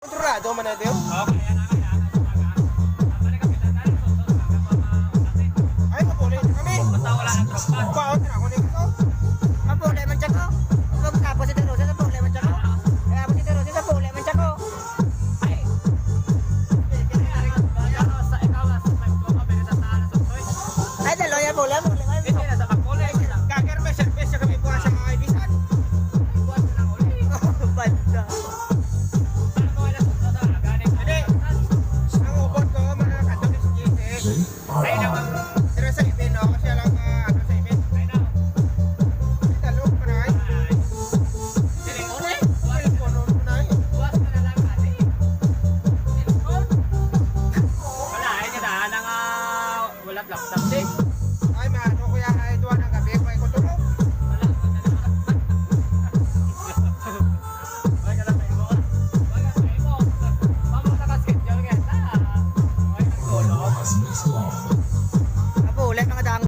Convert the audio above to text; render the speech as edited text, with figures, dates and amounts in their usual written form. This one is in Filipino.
Kontrolado man na ito. Ay, mapulit kami. Basta wala ng tropa. Baon na ako nito. Mabuhay man dyan ko.